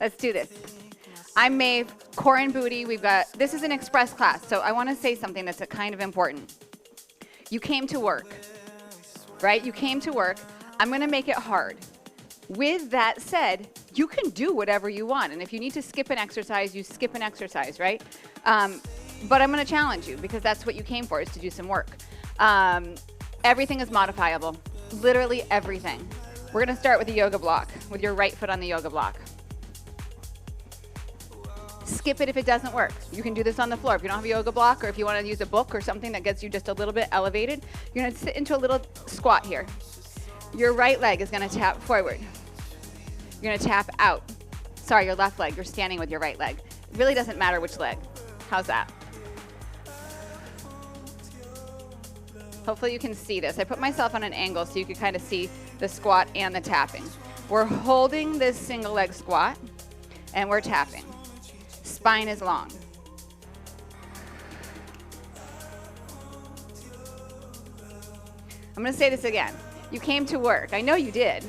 Let's do this. I'm Maeve, core and booty. This is an express class, so I want to say something that's a kind of important. You came to work, right? You came to work. I'm going to make it hard. With that said, you can do whatever you want, and if you need to skip an exercise, you skip an exercise, right? But I'm going to challenge you because that's what you came for, is to do some work. Everything is modifiable, literally everything. We're going to start with a yoga block, with your right foot on the yoga block. Skip it if it doesn't work. You can do this on the floor. If you don't have a yoga block, or if you want to use a book or something that gets you just a little bit elevated, you're going to sit into a little squat here. Your right leg is going to tap forward. You're going to tap out. Sorry, your left leg. You're standing with your right leg. It really doesn't matter which leg. How's that? Hopefully you can see this. I put myself on an angle so you can kind of see the squat and the tapping. We're holding this single leg squat and we're tapping. Spine is long. I'm going to say this again. You came to work. I know you did.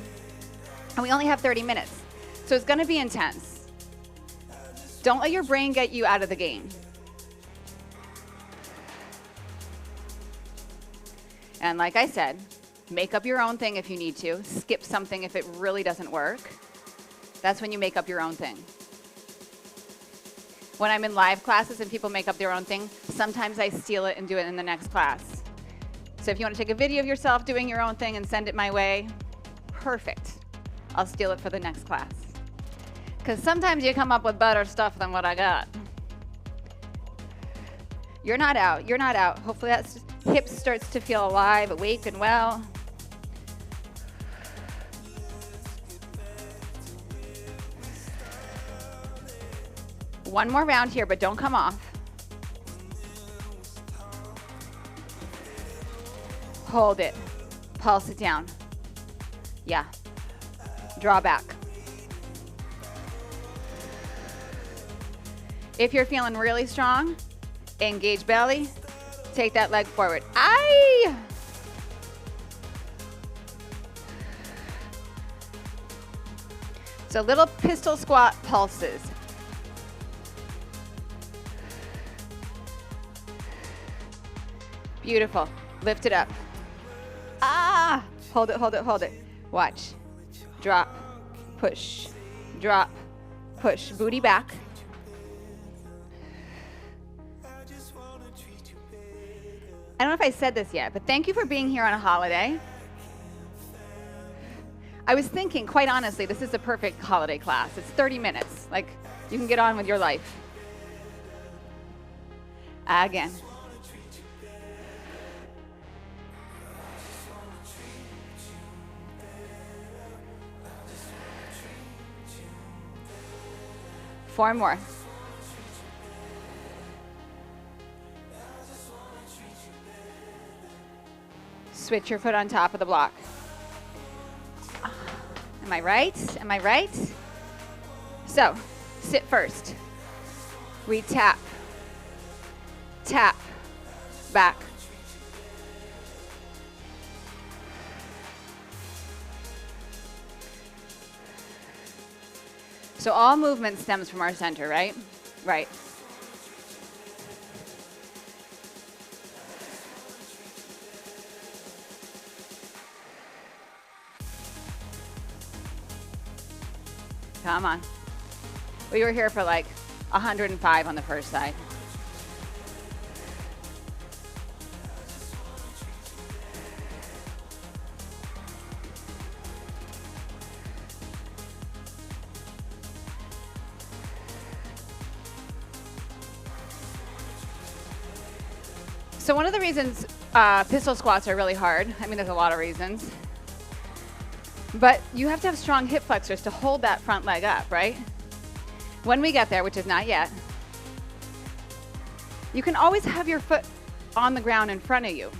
And we only have 30 minutes. So it's going to be intense. Don't let your brain get you out of the game. And like I said, make up your own thing if you need to. Skip something if it really doesn't work. That's when you make up your own thing. When I'm in live classes and people make up their own thing, sometimes I steal it and do it in the next class. So if you want to take a video of yourself doing your own thing and send it my way, perfect. I'll steal it for the next class. Because sometimes you come up with better stuff than what I got. You're not out. You're not out. Hopefully that hip starts to feel alive, awake, and well. One more round here, but don't come off. Hold it. Pulse it down. Yeah. Draw back. If you're feeling really strong, engage belly. Take that leg forward. Aye! So little pistol squat pulses. Beautiful. Lift it up. Ah! Hold it, hold it, hold it. Watch. Drop, push, drop, push. Booty back. I don't know if I said this yet, but thank you for being here on a holiday. I was thinking, quite honestly, this is the perfect holiday class. It's 30 minutes. Like, you can get on with your life. Again. Four more. Switch your foot on top of the block. Am I right? Am I right? So, sit first. We tap, tap, back. So all movement stems from our center, right? Right. Come on. We were here for like 105 on the first side. So one of the reasons pistol squats are really hard, I mean, there's a lot of reasons, but you have to have strong hip flexors to hold that front leg up, right? When we get there, which is not yet, you can always have your foot on the ground in front of you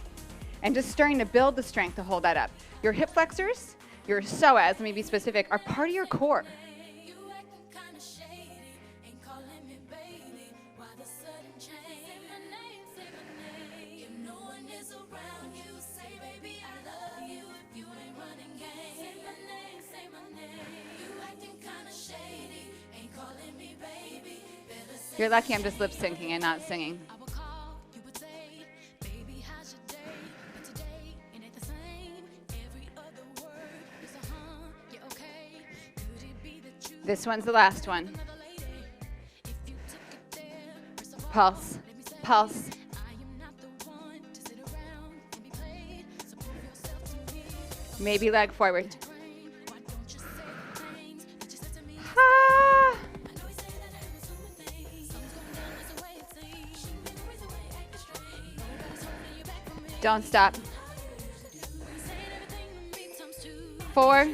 and just starting to build the strength to hold that up. Your hip flexors, your psoas, let me be specific, are part of your core. You're lucky I'm just lip syncing and not singing. This one's the last one. Pulse, pulse. Maybe leg forward. Ah. Don't stop. 4.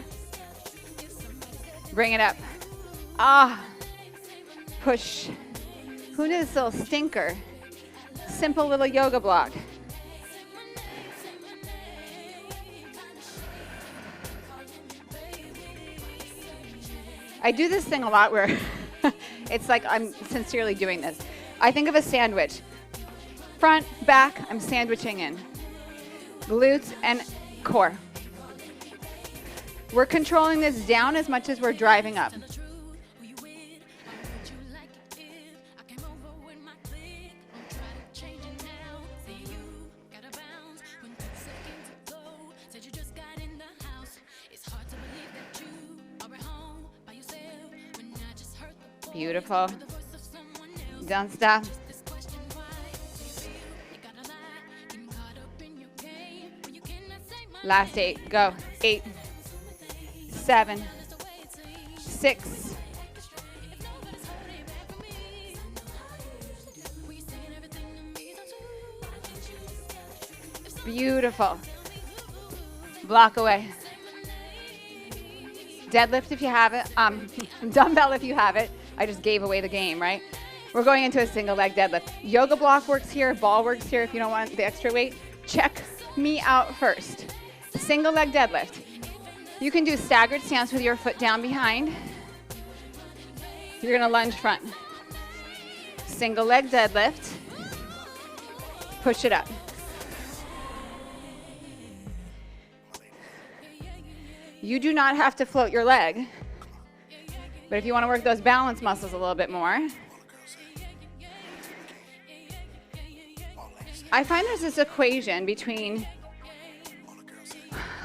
Bring it up. Ah. Push. Who knew this little stinker? Simple little yoga block. I do this thing a lot where it's like I'm sincerely doing this. I think of a sandwich. Front, back, I'm sandwiching in. Glutes and core. We're controlling this down as much as we're driving up. Beautiful. Don't stop. Last 8. Go. 8, 7, 6. Beautiful. Block away. Deadlift if you have it. Dumbbell if you have it. I just gave away the game, right? We're going into a single leg deadlift. Yoga block works here, ball works here if you don't want the extra weight. Check me out first. Single leg deadlift. You can do staggered stance with your foot down behind. You're gonna lunge front. Single leg deadlift. Push it up. You do not have to float your leg. But if you want to work those balance muscles a little bit more, I find there's this equation between,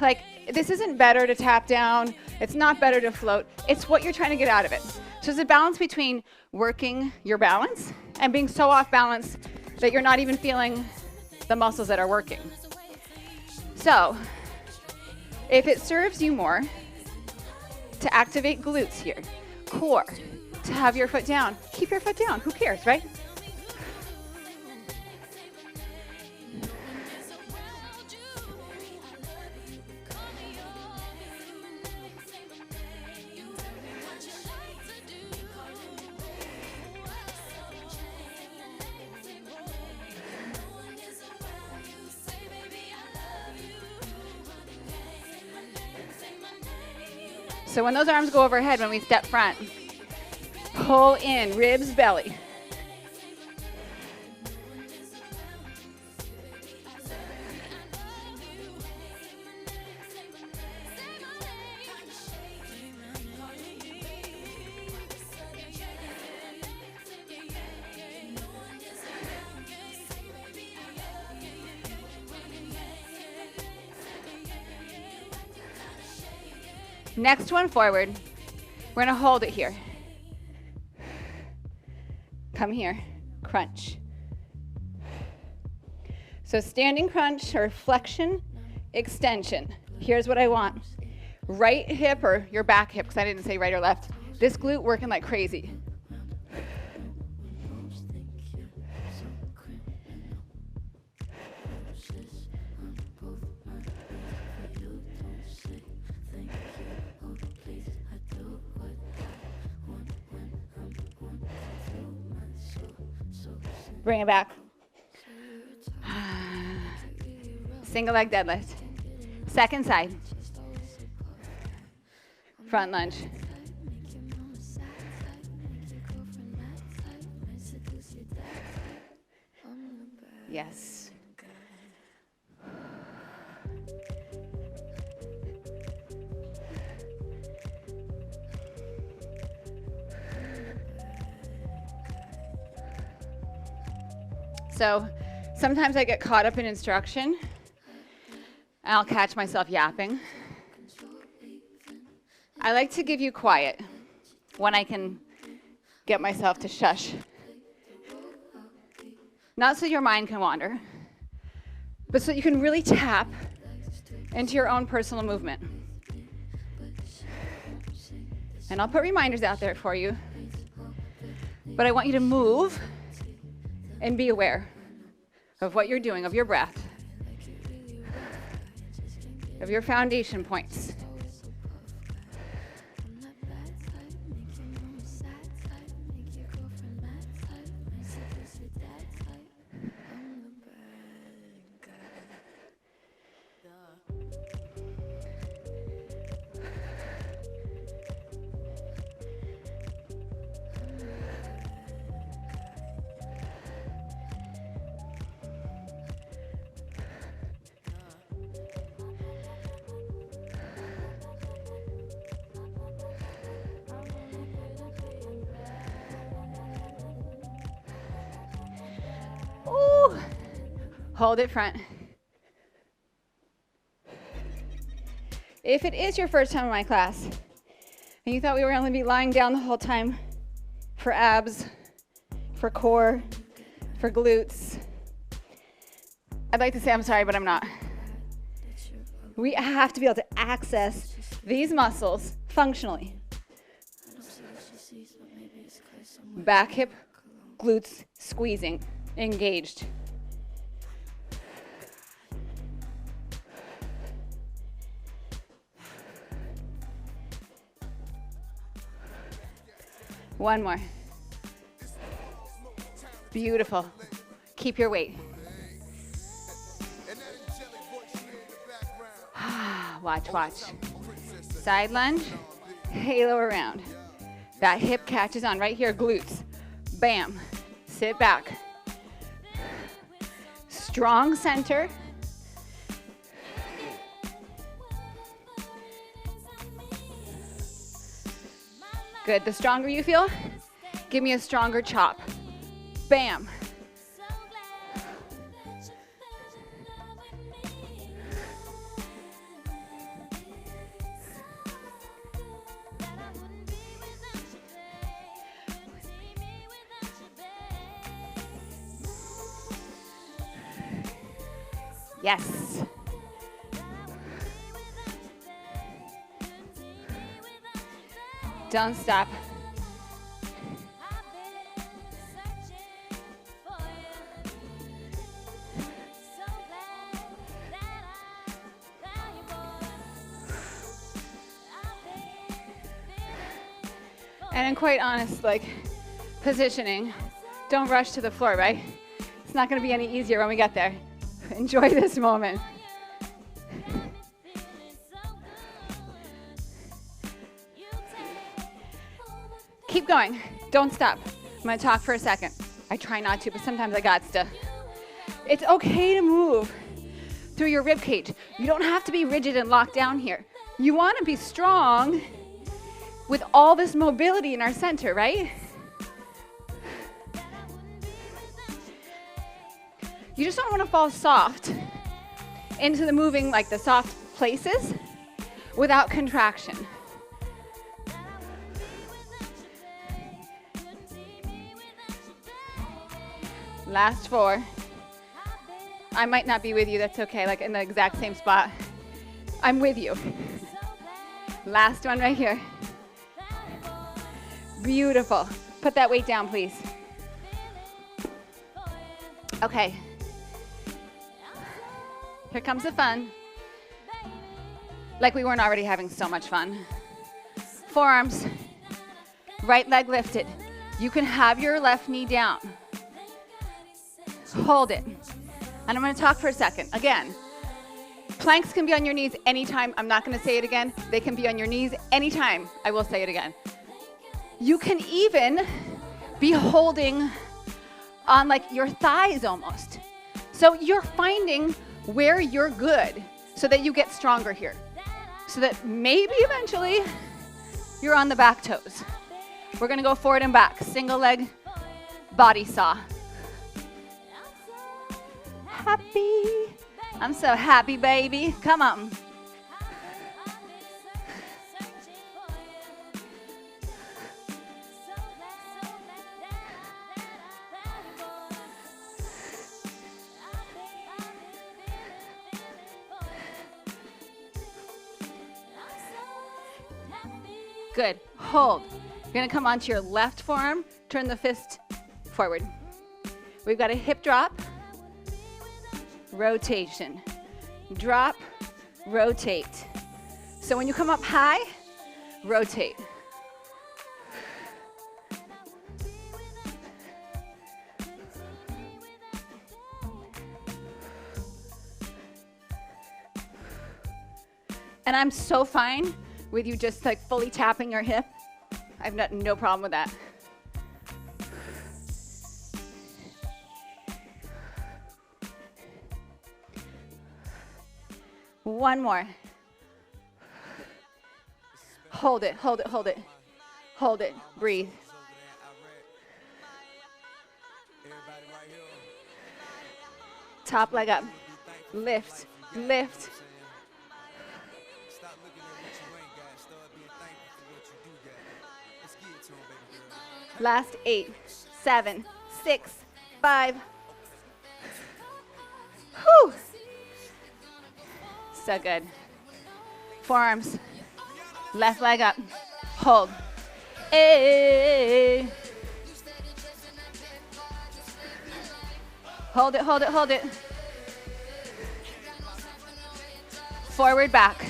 like, this isn't better to tap down, it's not better to float, it's what you're trying to get out of it. So there's a balance between working your balance and being so off balance that you're not even feeling the muscles that are working. So if it serves you more to activate glutes here, core, to have your foot down, keep your foot down. Who cares, right? So when those arms go overhead, when we step front, pull in, ribs, belly. Next one forward. We're gonna hold it here. Come here, crunch. So standing crunch or flexion, extension. Here's what I want. Right hip or your back hip, because I didn't say right or left. This glute working like crazy. Bring it back. Single leg deadlift. Second side. Front lunge. Yes. So sometimes I get caught up in instruction, and I'll catch myself yapping. I like to give you quiet when I can get myself to shush. Not so your mind can wander, but so you can really tap into your own personal movement. And I'll put reminders out there for you, but I want you to move and be aware of what you're doing, of your breath, of your foundation points. Ooh. Hold it front. If it is your first time in my class, and you thought we were going to be lying down the whole time for abs, for core, for glutes, I'd like to say I'm sorry, but I'm not. We have to be able to access these muscles functionally. Back hip, glutes squeezing, engaged. One more. Beautiful. Keep your weight. Watch, watch. Side lunge, halo around. That hip catches on right here, glutes. Bam. Sit back. Strong center. Good. The stronger you feel, give me a stronger chop. Bam. Yes. Don't stop. And I'm quite honest, like, positioning, don't rush to the floor, right? It's not going to be any easier when we get there. Enjoy this moment. Keep going. Don't stop. I'm going to talk for a second. I try not to, but sometimes I got to. It's okay to move through your rib cage. You don't have to be rigid and locked down here. You want to be strong with all this mobility in our center, right? You just don't want to fall soft into the moving, like the soft places, without contraction. Last 4. I might not be with you, that's okay, like in the exact same spot. I'm with you. Last one right here. Beautiful. Put that weight down, please. Okay. Here comes the fun. Like we weren't already having so much fun. Forearms, right leg lifted. You can have your left knee down. Hold it. And I'm going to talk for a second. Again, planks can be on your knees anytime. I'm not going to say it again. They can be on your knees anytime. I will say it again. You can even be holding on like your thighs almost. So you're finding where you're good so that you get stronger here. So that maybe eventually you're on the back toes. We're going to go forward and back. Single leg body saw. happy. I'm so happy, baby. Come on. Good. Hold. You're going to come onto your left forearm. Turn the fist forward. We've got a hip drop. Rotation. Drop. Rotate. So when you come up high, rotate. And I'm so fine with you just like fully tapping your hip. I've got no problem with that. One more. Hold it, hold it, hold it. Hold it, breathe. Top leg up. Lift, lift. Last 8, 7, 6, 5. Whew. So good. Forearms. Left leg up. Hold. Hey. Hold it, hold it, hold it. Forward, back.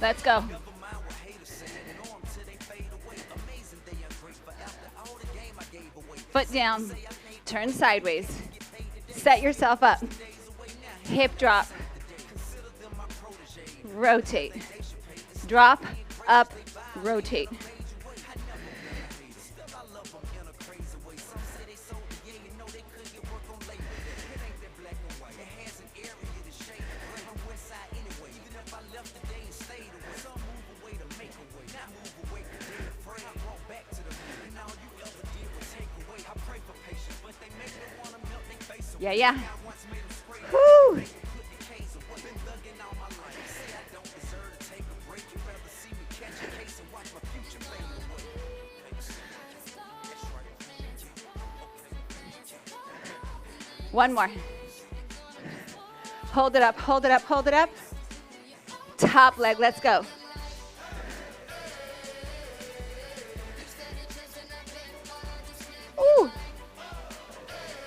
Let's go. Foot down, turn sideways. Set yourself up. Hip drop. Rotate. Drop, up, rotate. Yeah, yeah. Woo. One more. Hold it up, hold it up, hold it up. Top leg, let's go. Ooh.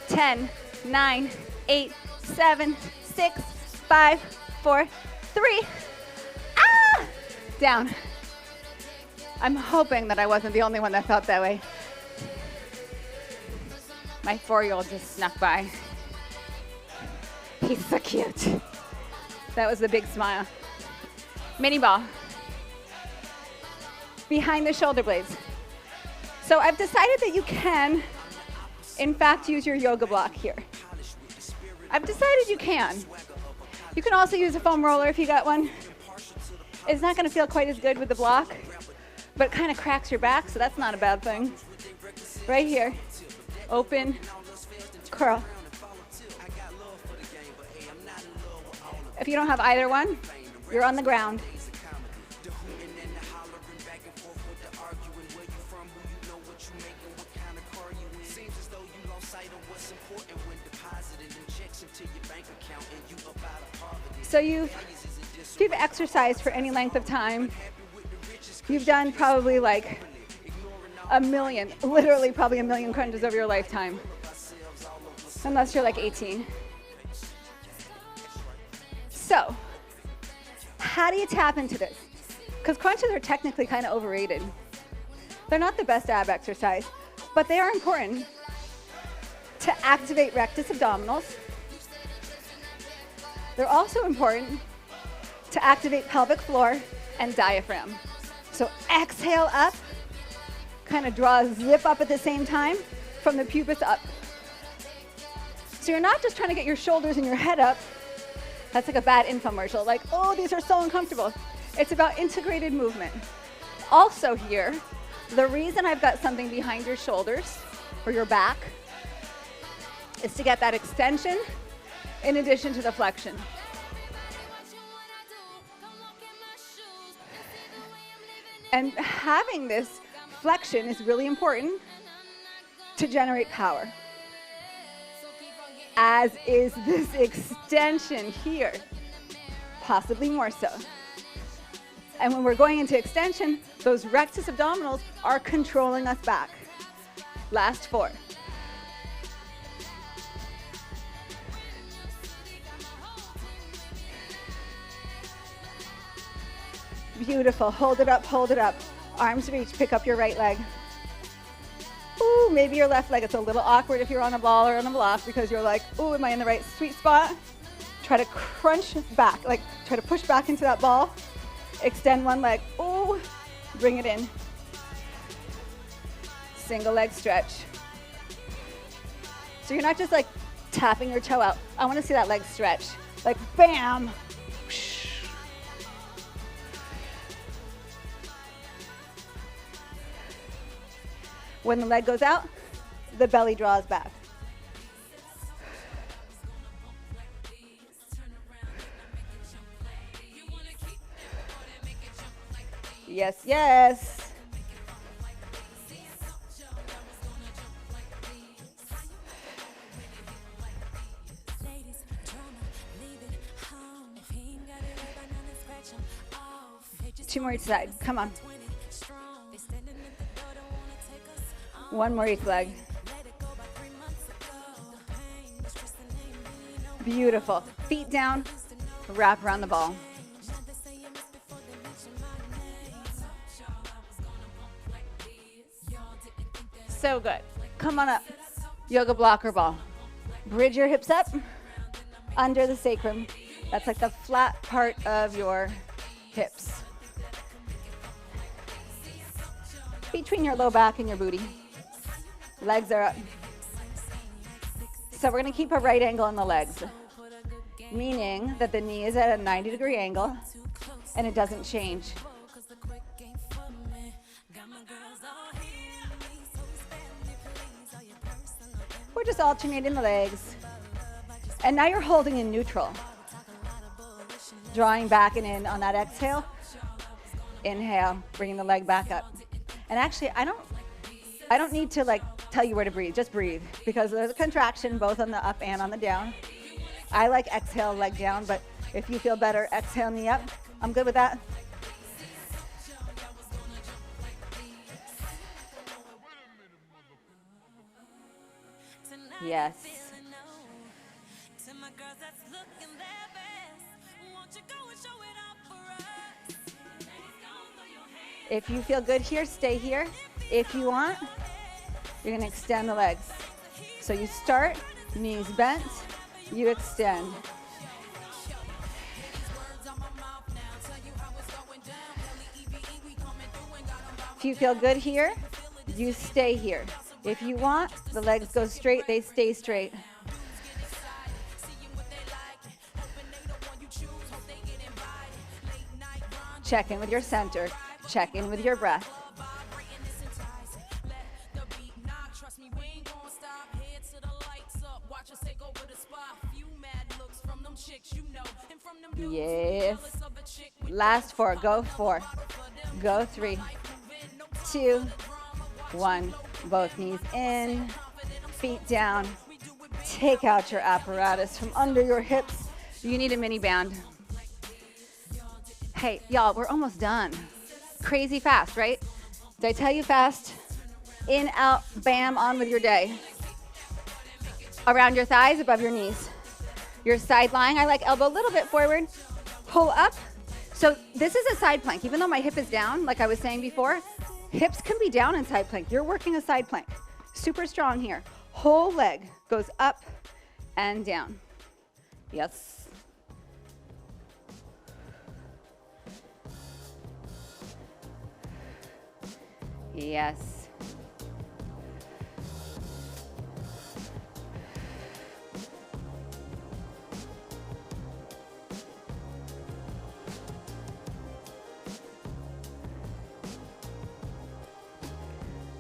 10, 9, 8, 7, 6, 5, 4, 3. Ah! Down. I'm hoping that I wasn't the only one that felt that way. My 4-year-old just snuck by. He's so cute. That was the big smile. Mini ball. Behind the shoulder blades. So I've decided that you can, in fact, use your yoga block here. I've decided you can. You can also use a foam roller if you got one. It's not going to feel quite as good with the block, but it kind of cracks your back, so that's not a bad thing. Right here. Open, curl. If you don't have either one, you're on the ground. So you've exercised for any length of time. You've done probably like a million, literally probably a million crunches over your lifetime, unless you're like 18. So, how do you tap into this? Because crunches are technically kind of overrated. They're not the best ab exercise, but they are important to activate rectus abdominals. They're also important to activate pelvic floor and diaphragm. So exhale up, kind of draw a zip up at the same time from the pubis up. So you're not just trying to get your shoulders and your head up. That's like a bad infomercial, like, oh, these are so uncomfortable. It's about integrated movement. Also here, the reason I've got something behind your shoulders or your back is to get that extension in addition to the flexion. And having this flexion is really important to generate power, as is this extension here, possibly more so. And when we're going into extension, those rectus abdominals are controlling us back. Last 4. Beautiful. Hold it up, hold it up. Arms reach, pick up your right leg. Ooh, maybe your left leg. It's a little awkward if you're on a ball or on a block because you're like, ooh, am I in the right sweet spot? Try to crunch back, like try to push back into that ball. Extend one leg. Ooh, bring it in. Single leg stretch. So you're not just like tapping your toe out. I want to see that leg stretch. Like bam. When the leg goes out, the belly draws back. Yes, yes. Two more each side. Come on. One more each leg. Beautiful. Feet down, wrap around the ball. So good. Come on up. Yoga blocker ball. Bridge your hips up under the sacrum. That's like the flat part of your hips. Between your low back and your booty. Legs are up. So we're going to keep a right angle on the legs, meaning that the knee is at a 90-degree angle and it doesn't change. We're just alternating the legs. And now you're holding in neutral. Drawing back and in on that exhale. Inhale, bringing the leg back up. And actually, I don't need to like tell you where to breathe, just breathe, because there's a contraction both on the up and on the down. I like exhale, leg down, but if you feel better, exhale, knee up. I'm good with that. Yes. If you feel good here, stay here. If you want, you're going to extend the legs. So you start, knees bent, you extend. If you feel good here, you stay here. If you want, the legs go straight, they stay straight. Check in with your center. Check in with your breath. Yes. Last 4. Go 4. Go 3, 2, 1. Both knees in, feet down. Take out your apparatus from under your hips. You need a mini band. Hey, y'all, we're almost done. Crazy fast, right? Did I tell you fast? In, out, bam, on with your day. Around your thighs, above your knees. Your side lying, I like elbow a little bit forward. Pull up. So this is a side plank. Even though my hip is down, like I was saying before, hips can be down in side plank. You're working a side plank. Super strong here. Whole leg goes up and down. Yes. Yes.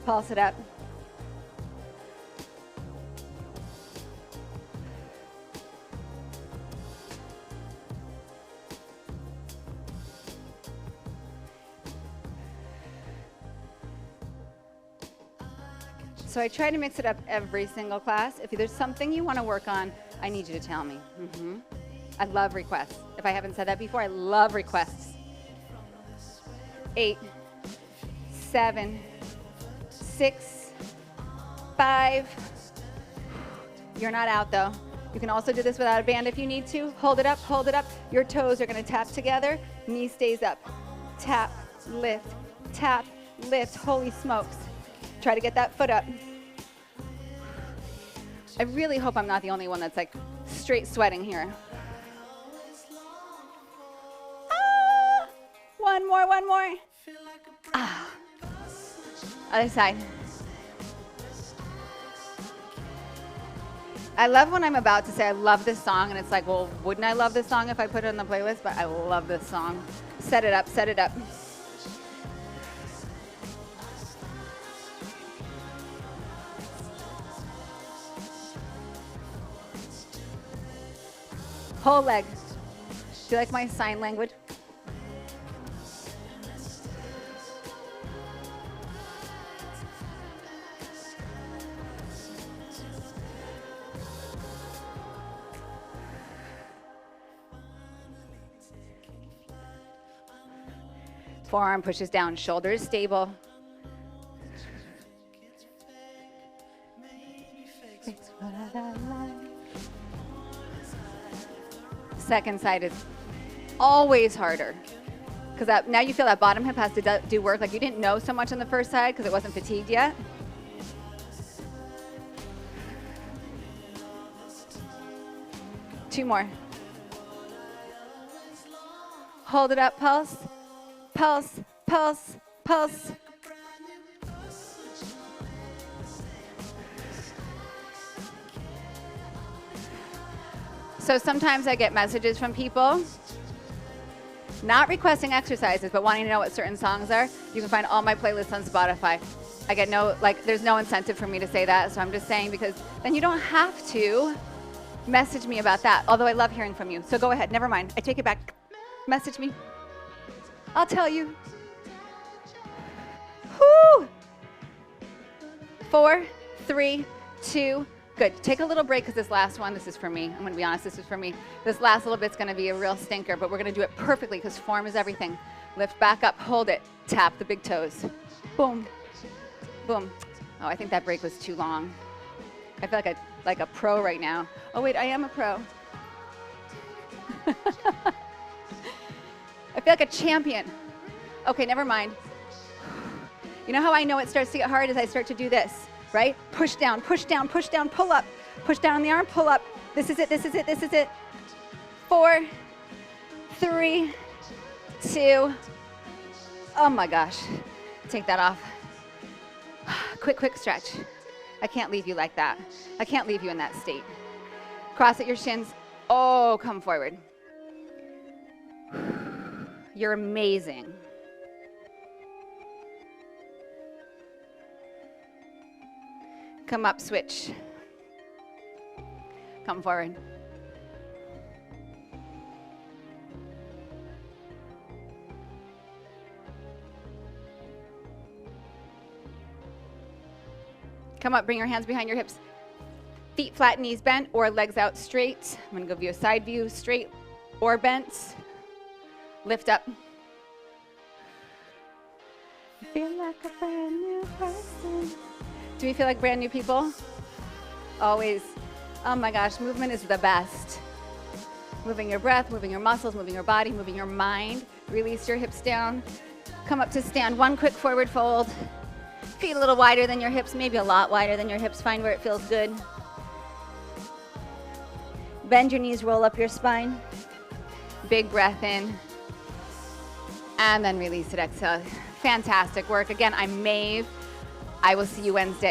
Pulse it up. So I try to mix it up every single class. If there's something you want to work on, I need you to tell me. I love requests. If I haven't said that before, I love requests. 8, 7, 6, 5. You're not out though. You can also do this without a band if you need to. Hold it up, hold it up. Your toes are gonna tap together. Knee stays up. Tap, lift, tap, lift. Holy smokes. Try to get that foot up. I really hope I'm not the only one that's like straight sweating here. Ah, one more, one more. Ah. Other side. I love when I'm about to say I love this song and it's like, well, wouldn't I love this song if I put it on the playlist? But I love this song. Set it up, set it up. Whole leg. Do you like my sign language? Forearm pushes down, shoulders stable. Second side is always harder because now you feel that bottom hip has to do work like you didn't know so much on the first side because it wasn't fatigued yet. Two more. Hold it up, pulse, pulse, pulse, pulse. So sometimes I get messages from people not requesting exercises, but wanting to know what certain songs are. You can find all my playlists on Spotify. I get there's no incentive for me to say that, so I'm just saying because then you don't have to message me about that, although I love hearing from you. So go ahead, never mind. I take it back. Message me. I'll tell you. Whoo! 4, 3, 2, good. Take a little break because this last one, this is for me. I'm going to be honest, this is for me. This last little bit's going to be a real stinker, but we're going to do it perfectly because form is everything. Lift back up, hold it, tap the big toes. Boom, boom. Oh, I think that break was too long. I feel like a pro right now. Oh, wait, I am a pro. I feel like a champion. Okay, never mind. You know how I know it starts to get hard is I start to do this, right? Push down, push down, push down, pull up. Push down on the arm, pull up. This is it, this is it, this is it. 4, 3, 2. Oh my gosh. Take that off. Quick stretch. I can't leave you like that. I can't leave you in that state. Cross at your shins. Oh, come forward. You're amazing. Come up, switch. Come forward. Come up, bring your hands behind your hips. Feet flat, knees bent, or legs out straight. I'm gonna give you a side view, straight or bent. Lift up. I feel like a brand new person. Do we feel like brand new people? Always. Oh my gosh, movement is the best. Moving your breath, moving your muscles, moving your body, moving your mind. Release your hips down. Come up to stand. One quick forward fold. Feet a little wider than your hips, maybe a lot wider than your hips. Find where it feels good. Bend your knees, roll up your spine. Big breath in. And then release it, exhale. Fantastic work. Again, I'm Maeve. I will see you Wednesday.